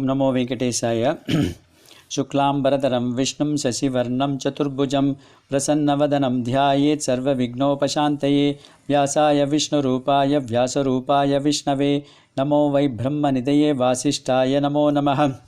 Namo Venkatesaya. Shuklam Bharadaram Vishnum Sasivarnam Chaturbhujam Prasanavadanam Dhyayet Sarva Vignopashantaye Vyasaya Vishnu Rupaya Vyasa Rupaya Vishnave Namo Vai Brahma Nidaye Vasishtaya Namo Namaha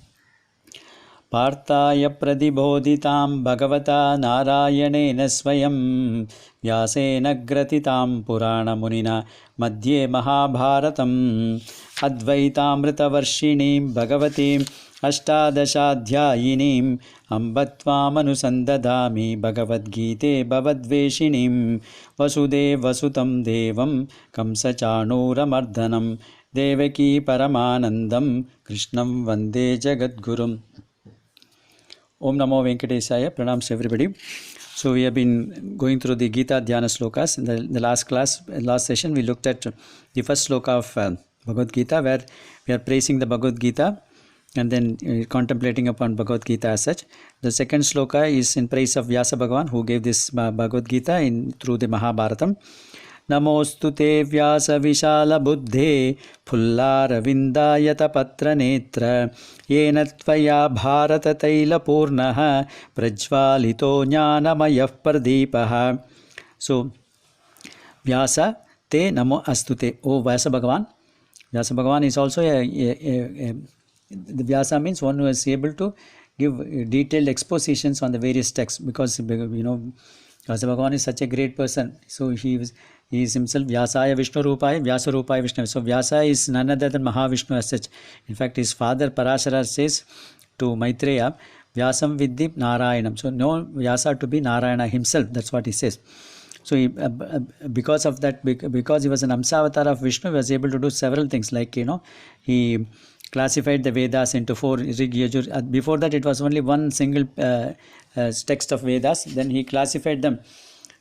Partaya Pradibodhitam Bhagavata Narayanena Swayam Vyasena Gratitam Purana Munina Madhye Mahabharatam Advaitamrita Varshinim Bhagavatim Ashtadashadhyayinim Ambatvamanusandadami Bhagavad Gite Bhavadveshinim Vasudev Vasutam Devam Kamsachanuramardanam Devaki Paramanandam Krishnam Vande Jagadgurum. Om Namo Venkatesaya. Pranams to everybody. So we have been going through the Gita Dhyana slokas. In the last session, we looked at the first sloka of Bhagavad Gita, where we are praising the Bhagavad Gita and then contemplating upon Bhagavad Gita as such. The second sloka is in praise of Vyasa Bhagavan, who gave this Bhagavad Gita through the Mahabharatam. Namostu te Vyasa Vishala Buddhe Pullara Vindayata Patra Netra Yena Tvaya Bharata Taila Purnaha Prajvalito Jnanamayah Pardeepaha. So, Vyasa te Namo Astute. Oh, Vyasa Bhagavan. Vyasa Bhagavan is also the Vyasa means one who is able to give detailed expositions on the various texts, because Vyasa Bhagavan is such a great person. So he is himself Vyasaya Vishnu Rupaya, Vyasa Rupaya Vishnu. So Vyasa is none other than Mahavishnu as such. In fact, his father Parashara says to Maitreya, Vyasam Vidhi Narayanam. So know Vyasa to be Narayana himself. That's what he says. So because of that, because he was an Amsavatar of Vishnu, he was able to do several things, like he classified the Vedas into 4 Rig Yajur. Before that, it was only one single text of Vedas. Then he classified them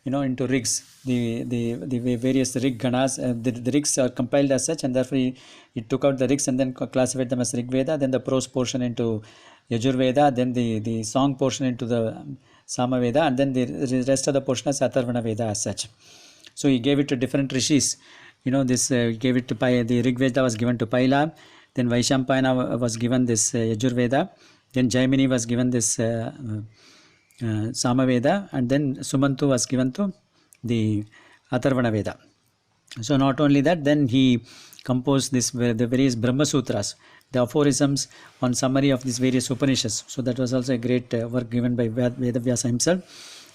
into rigs, the various rig ganas. The rigs are compiled as such, and therefore he took out the rigs and then classified them as Rig Veda, then the prose portion into Yajur Veda, then the song portion into the Sama Veda, and then the rest of the portion as Atharvana Veda as such. So he gave it to different rishis. Gave it to the Rig Veda was given to Paila, then Vaishampayana was given this Yajur Veda, then Jaimini was given this Samaveda, and then Sumantu was given to the Atharvana Veda. So not only that, then he composed the various Brahma Sutras, the aphorisms on summary of these various Upanishads. So that was also a great work given by Vedavyasa himself.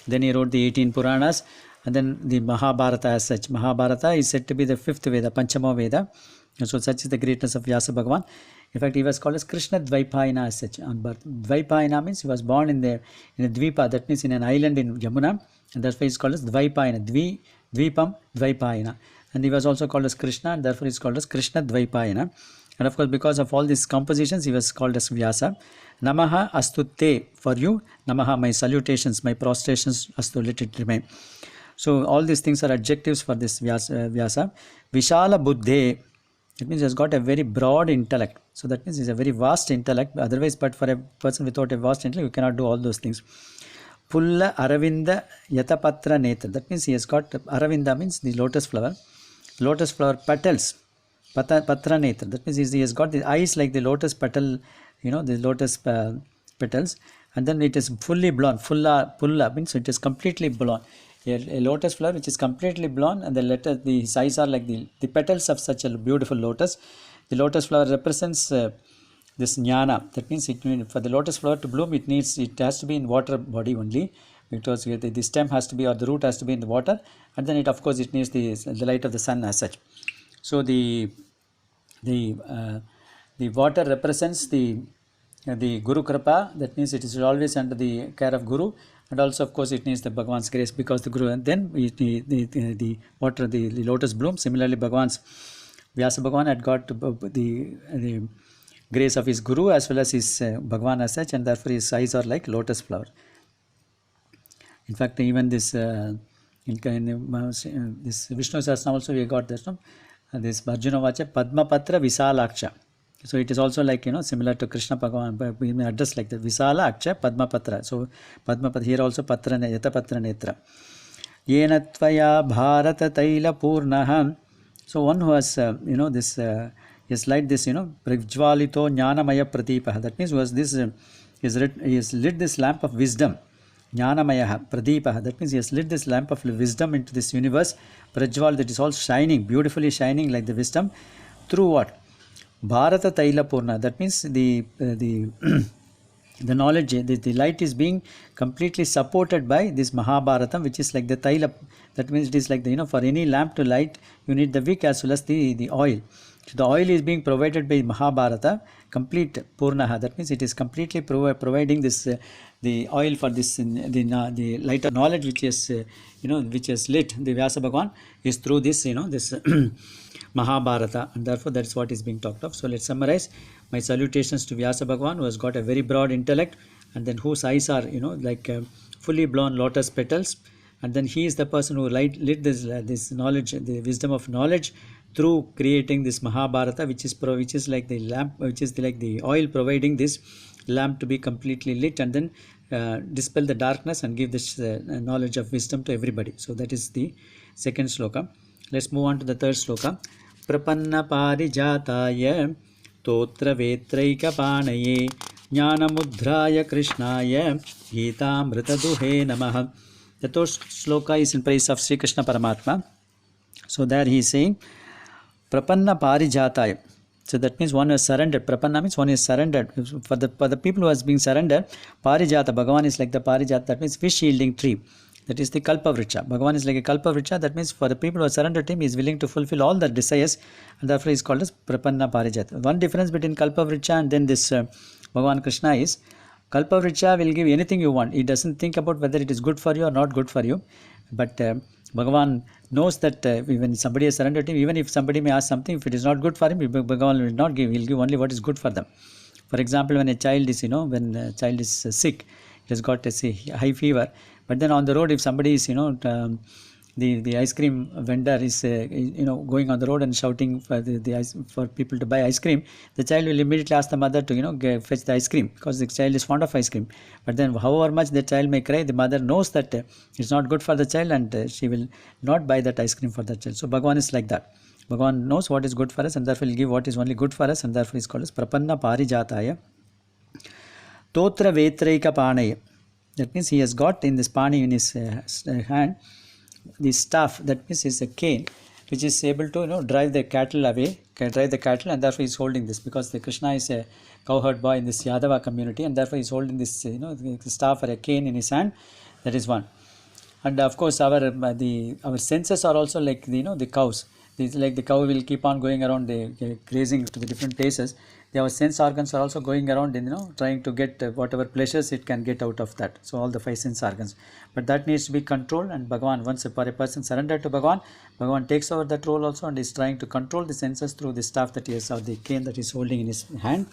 Then he wrote the 18 Puranas, and then the Mahabharata as such. Mahabharata is said to be the 5th Veda, Panchama Veda. And so such is the greatness of Vyasa Bhagavan. In fact, he was called as Krishna Dvaipayana as such. Dvaipayana means he was born in a Dvipa, that means in an island in Yamuna, and that's why he is called as Dvaipayana. Dvipam Dvaipayana. And he was also called as Krishna, and therefore he is called as Krishna Dvaipayana. And of course, because of all these compositions, he was called as Vyasa. Namaha astu te, for you. Namaha, my salutations, my prostrations, astu, let it remain. So all these things are adjectives for this Vyasa. Vishala Buddhe. It means he has got a very broad intellect. So that means he has a very vast intellect. Otherwise, but for a person without a vast intellect, you cannot do all those things. Pulla Aravinda Yatapatra Netra. That means he has got, Aravinda means the lotus flower. Lotus flower petals. Patra Netra. That means he has got the eyes like the lotus petal, the lotus petals. And then it is fully blown. Pulla means it is completely blown. A lotus flower which is completely blown, and the size are like the petals of such a beautiful lotus. The lotus flower represents this jnana. That means for the lotus flower to bloom, it has to be in water body only, because the stem has to be, or the root has to be in the water, and then it needs the light of the sun as such. So the water represents the Guru Kripa. That means it is always under the care of Guru. And also, of course, it needs the Bhagavan's grace, because the Guru, and then the water, the lotus bloom. Similarly, Vyasa Bhagavan had got the grace of his Guru as well as his Bhagavan as such, and therefore his eyes are like lotus flower. In fact, even this this Vishnu Sahasranam also we got this, this Arjuna Vacha Padma Patra Visalaksha. So it is also like, similar to Krishna Bhagavan, but we may address like that. Visala Aksha Padma Patra. So Padma Patra, here also Patra Yata Patra Netra. Yena Tvaya Bharata Taila Purnaha. So one who has, this he has light this, Prajvalito Jnanamaya Pradipa. That means was this, he has lit this lamp of wisdom. Jnanamaya Pradipa. That means he has lit this lamp of wisdom into this universe. Prajval, that is all shining, beautifully shining like the wisdom. Through what? Bharata Taila Purna. That means the the knowledge, the light is being completely supported by this Mahabharata, which is like the Taila. That means it is like the, for any lamp to light, you need the wick as well as the oil. So the oil is being provided by Mahabharata, complete Purnaha. That means it is completely providing this the oil for this the light of knowledge, which is which is lit. The Vyasa Bhagavan is through this this Mahabharata, and therefore that's what is being talked of. So let's summarize. My salutations to Vyasa Bhagavan, who has got a very broad intellect, and then whose eyes are like fully blown lotus petals, and then he is the person who lit this knowledge, the wisdom of knowledge, through creating this Mahabharata, which is like the lamp, which is like the oil providing this lamp to be completely lit, and then dispel the darkness and give this knowledge of wisdom to everybody. So that is the second sloka. Let's move on to the third sloka. Prapanna parijataya totra vetraika panaye jnanamudraya krishnaya geetamrita duhe namaha. The third sloka is in praise of Sri Krishna Paramatma. So there he is saying Prapanna parijataya. So that means one is surrendered. Prapanna means one is surrendered. For the people who has been surrendered, Parijata, Bhagavan is like the Parijata, that means fish yielding tree. That is the Kalpavriksha. Bhagavan is like a Kalpavriksha. That means for the people who are surrendered to him, he is willing to fulfill all their desires, and therefore he is called as Prapanna Parijata. One difference between Kalpavriksha and then this Bhagavan Krishna is, Kalpavriksha will give anything you want. He doesn't think about whether it is good for you or not good for you. But Bhagavan knows that when somebody has surrendered to him, even if somebody may ask something, if it is not good for him, Bhagavan will not give. He will give only what is good for them. For example, when a child is, when a child is sick, it has got a high fever, but then on the road, if somebody is, the ice cream vendor is, going on the road and shouting for people to buy ice cream, the child will immediately ask the mother to, fetch the ice cream, because the child is fond of ice cream. But then, however much the child may cry, the mother knows that it's not good for the child, and she will not buy that ice cream for the child. So Bhagavan is like that. Bhagavan knows what is good for us, and therefore will give what is only good for us, and therefore is called as Prapanna Parijataya Totra Vetraika Panaya. That means he has got in this pani in his hand, the staff, that means is a cane, which is able to drive the cattle away, and therefore he is holding this, because the Krishna is a cowherd boy in this Yadava community, and therefore he is holding this the staff or a cane in his hand. That is one. And of course our senses are also like the cows. Like the cow will keep on going around, grazing to the different places. Our sense organs are also going around and trying to get whatever pleasures it can get out of that. So all the 5 sense organs, but that needs to be controlled. And Bhagavan, once a person surrendered to Bhagavan, Bhagavan takes over that role also, and is trying to control the senses through the staff that he has, or the cane that he is holding in his hand.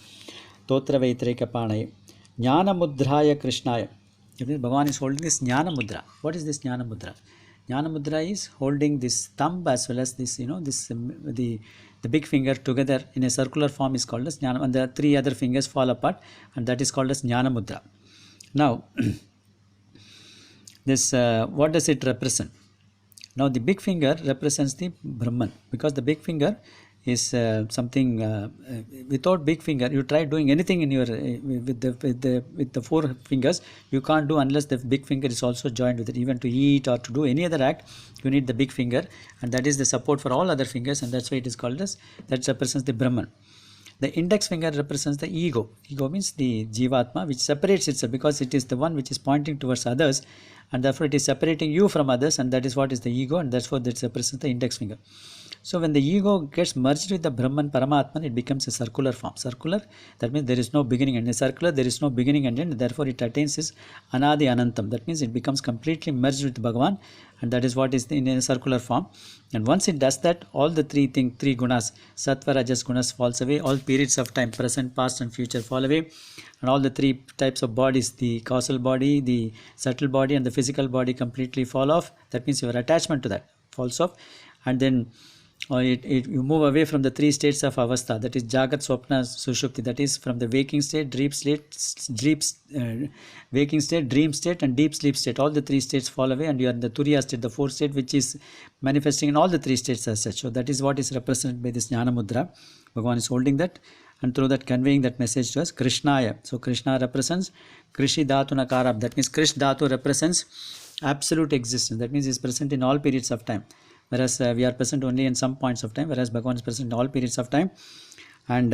Totra Vaitreka Panaya Jnana Mudraya Krishnaya. That means Bhagavan is holding this Jnana Mudra. What is this Jnana Mudra? Jnana Mudra is holding this thumb as well as this, the big finger together in a circular form is called as Jnana, and the 3 other fingers fall apart, and that is called as Jnana Mudra. Now, this what does it represent? Now, the big finger represents the Brahman, because the big finger is something. Without big finger, you try doing anything in your with the 4 fingers, you can't do unless the big finger is also joined with it. Even to eat or to do any other act, you need the big finger, and that is the support for all other fingers, and that's why it is called as, that represents the Brahman. The index finger represents the ego. Ego means the Jivatma, which separates itself, because it is the one which is pointing towards others, and therefore it is separating you from others, and that is what is the ego, and that's what that represents the index finger. So when the ego gets merged with the Brahman Paramatman, it becomes a circular form. Circular, that means there is no beginning and end. Circular, there is no beginning and end, therefore it attains its Anadi Anantam. That means it becomes completely merged with Bhagavan, and that is what is in a circular form. And once it does that, all the 3 gunas, Sattva, Rajas gunas falls away, all periods of time, present, past and future fall away, and all the 3 types of bodies, the causal body, the subtle body and the physical body completely fall off. That means your attachment to that falls off, and then or you move away from the three states of avastha, that is jagat, swapna, sushupti, that is from the waking state, waking state, dream state, and deep sleep state. All the three states fall away, and you are in the turiya state, the fourth state, which is manifesting in all the three states as such. So that is what is represented by this jnana mudra. Bhagavan is holding that, and through that conveying that message to us. Krishnaya, so Krishna represents Krishi Dhatu Nakarab, that means Krish Dhatu represents absolute existence, that means he is present in all periods of time, whereas we are present only in some points of time, whereas Bhagavan is present in all periods of time. And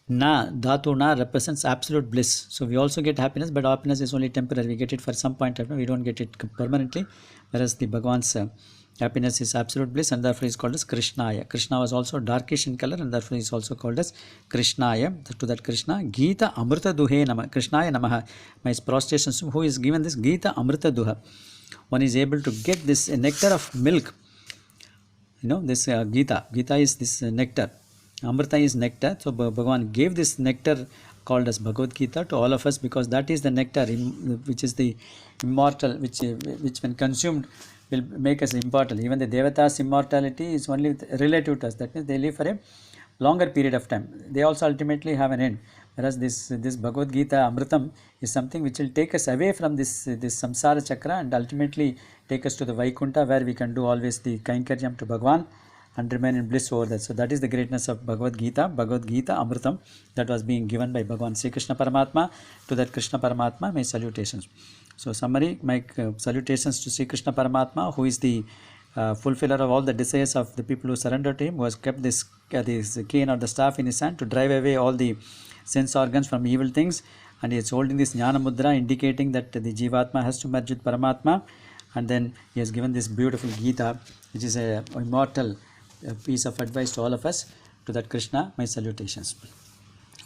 na, dhatu na represents absolute bliss. So we also get happiness, but happiness is only temporary. We get it for some point of time, we don't get it permanently, whereas the Bhagavan's happiness is absolute bliss, and therefore he is called as Krishnaya. Krishna was also darkish in color, and therefore he is also called as Krishnaya. To that Krishna, Gita Amrita Duhe Nama, Krishnaya Namaha. My prostration, who is given this Gita Amrita Duha. One is able to get this nectar of milk. This Gita is this nectar. Amrita is nectar. So Bhagavan gave this nectar called as Bhagavad Gita to all of us, because that is the nectar which is the immortal, which when consumed will make us immortal. Even the Devata's immortality is only relative to us. That means they live for a longer period of time. They also ultimately have an end. Whereas this Bhagavad Gita Amritam is something which will take us away from this samsara chakra and ultimately take us to the Vaikunta, where we can do always the Kainkaryam to Bhagavan and remain in bliss over that. So that is the greatness of Bhagavad Gita Amritam, that was being given by Bhagavan Sri Krishna Paramatma. To that Krishna Paramatma, my salutations. So summary, my salutations to Sri Krishna Paramatma, who is the fulfiller of all the desires of the people who surrender to him, who has kept this cane or the staff in his hand to drive away all the sense organs from evil things, and he is holding this jnana mudra, indicating that the Jivatma has to merge with Paramatma. And then he has given this beautiful Gita, which is a immortal piece of advice to all of us. To that Krishna, my salutations.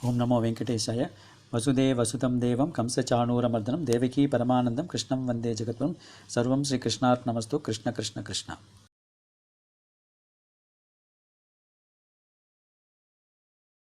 Om Namo Venkateshaya. Vasudev Vasutam Devam Kamsa Chanura Mardhanam Devaki Paramanandam Krishnam Vande Jagatvaram Sarvam Sri Krishnarpnamastu. Krishna Krishna Krishna.